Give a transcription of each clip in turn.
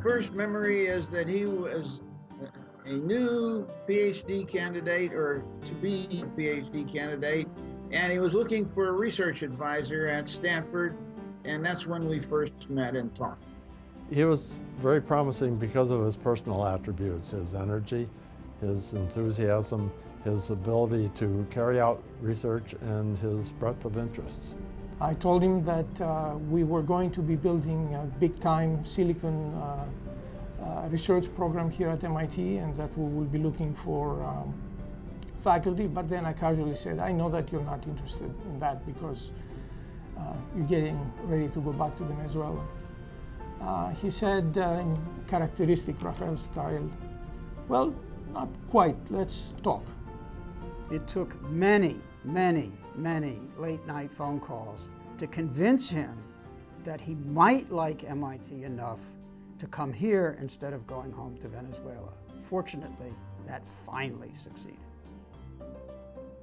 first memory is that he was a new PhD candidate, or to be a PhD candidate, and he was looking for a research advisor at Stanford, and that's when we first met and talked. He was very promising because of his personal attributes, his energy, his enthusiasm, his ability to carry out research, and his breadth of interests. I told him that we were going to be building a big-time silicon research program here at MIT, and that we will be looking for faculty, but then I casually said, I know that you're not interested in that because you're getting ready to go back to Venezuela. He said, in characteristic Rafael style, well, not quite, let's talk. It took many late-night phone calls to convince him that he might like MIT enough to come here instead of going home to Venezuela. Fortunately, that finally succeeded.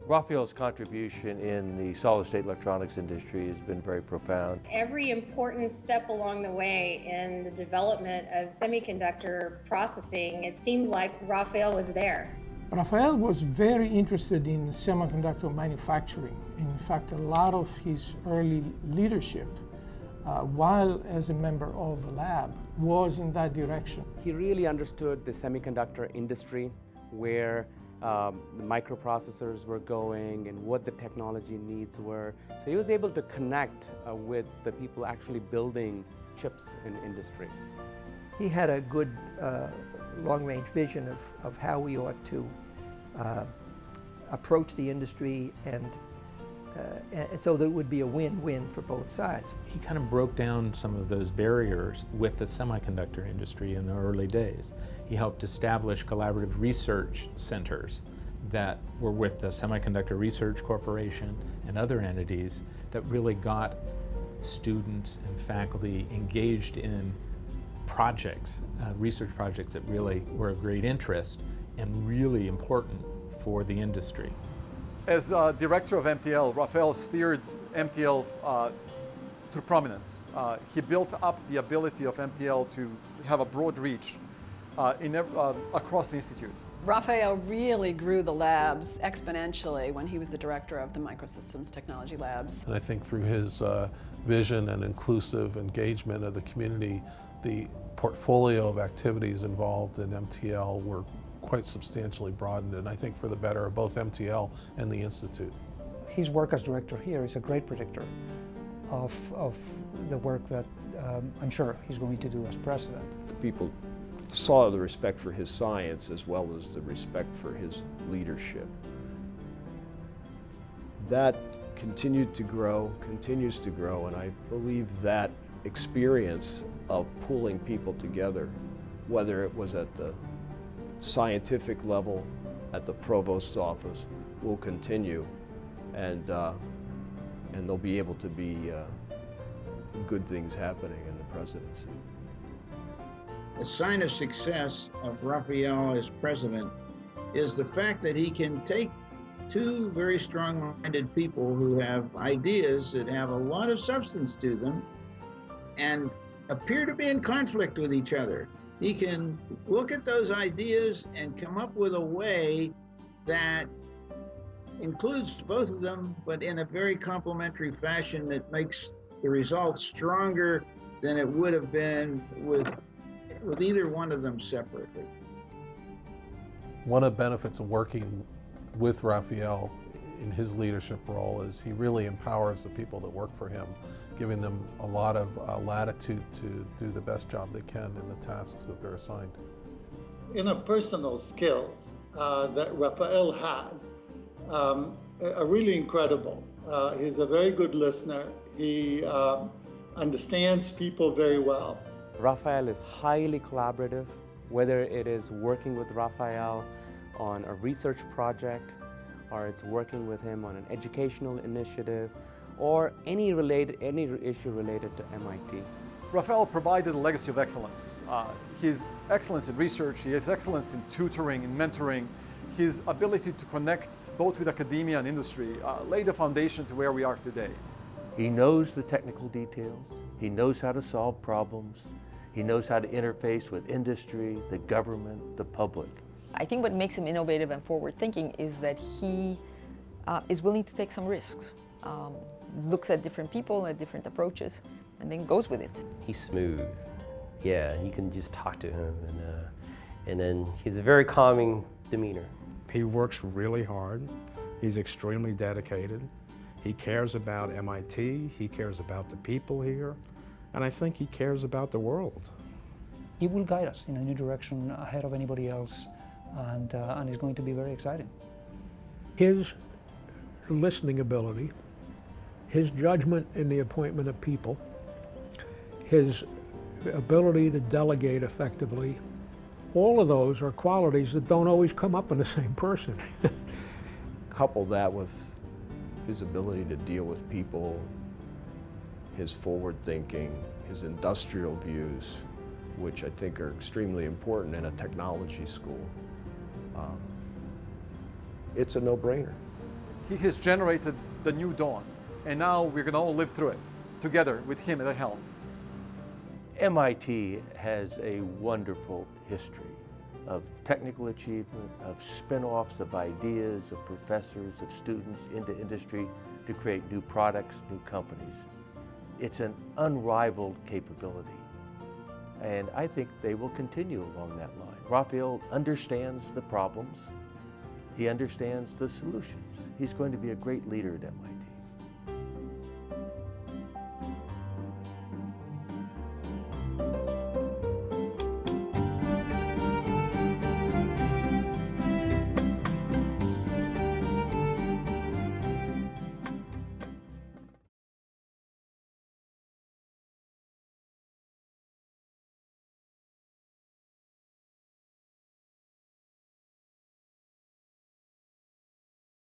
Rafael's contribution in the solid-state electronics industry has been very profound. Every important step along the way in the development of semiconductor processing, it seemed like Rafael was there. Rafael was very interested in semiconductor manufacturing. In fact, a lot of his early leadership, while as a member of the lab, was in that direction. He really understood the semiconductor industry, where the microprocessors were going and what the technology needs were. So he was able to connect with the people actually building chips in industry. He had a good long-range vision of how we ought to approach the industry, and so that it would be a win-win for both sides. He kind of broke down some of those barriers with the semiconductor industry in the early days. He helped establish collaborative research centers that were with the Semiconductor Research Corporation and other entities that really got students and faculty engaged in projects, research projects that really were of great interest and really important for the industry. As director of MTL, Rafael steered MTL to prominence. He built up the ability of MTL to have a broad reach across the institute. Rafael really grew the labs exponentially when he was the director of the Microsystems Technology Labs. And I think through his vision and inclusive engagement of the community, the portfolio of activities involved in MTL were quite substantially broadened, and I think for the better of both MTL and the Institute. His work as director here is a great predictor of the work that I'm sure he's going to do as president. People saw the respect for his science as well as the respect for his leadership. That continued to grow, continues to grow, and I believe that experience of pulling people together, whether it was at the scientific level, at the provost's office, will continue, and there'll be able to be good things happening in the presidency. A sign of success of Rafael as president is the fact that he can take two very strong-minded people who have ideas that have a lot of substance to them and appear to be in conflict with each other. He can look at those ideas and come up with a way that includes both of them, but in a very complementary fashion that makes the results stronger than it would have been with either one of them separately. One of the benefits of working with Rafael in his leadership role is he really empowers the people that work for him, giving them a lot of latitude to do the best job they can in the tasks that they're assigned. Interpersonal skills that Rafael has are really incredible. He's a very good listener. He understands people very well. Rafael is highly collaborative, whether it is working with Rafael on a research project, or it's working with him on an educational initiative, or any issue related to MIT. Rafael provided a legacy of excellence. His excellence in research, his excellence in tutoring and mentoring, his ability to connect both with academia and industry laid the foundation to where we are today. He knows the technical details. He knows how to solve problems. He knows how to interface with industry, the government, the public. I think what makes him innovative and forward-thinking is that he is willing to take some risks, looks at different people, at different approaches, and then goes with it. He's smooth. Yeah, you can just talk to him, and then he's a very calming demeanor. He works really hard. He's extremely dedicated. He cares about MIT. He cares about the people here. And I think he cares about the world. He will guide us in a new direction ahead of anybody else, and it's going to be very exciting. His listening ability, his judgment in the appointment of people, his ability to delegate effectively, all of those are qualities that don't always come up in the same person. Couple that with his ability to deal with people, his forward thinking, his industrial views, which I think are extremely important in a technology school. It's a no-brainer. He has generated the new dawn, and now we're going to all live through it together with him at the helm. MIT has a wonderful history of technical achievement, of spin-offs of ideas, of professors, of students into industry to create new products, new companies. It's an unrivaled capability, and I think they will continue along that line. Rafael understands the problems. He understands the solutions. He's going to be a great leader at MIT.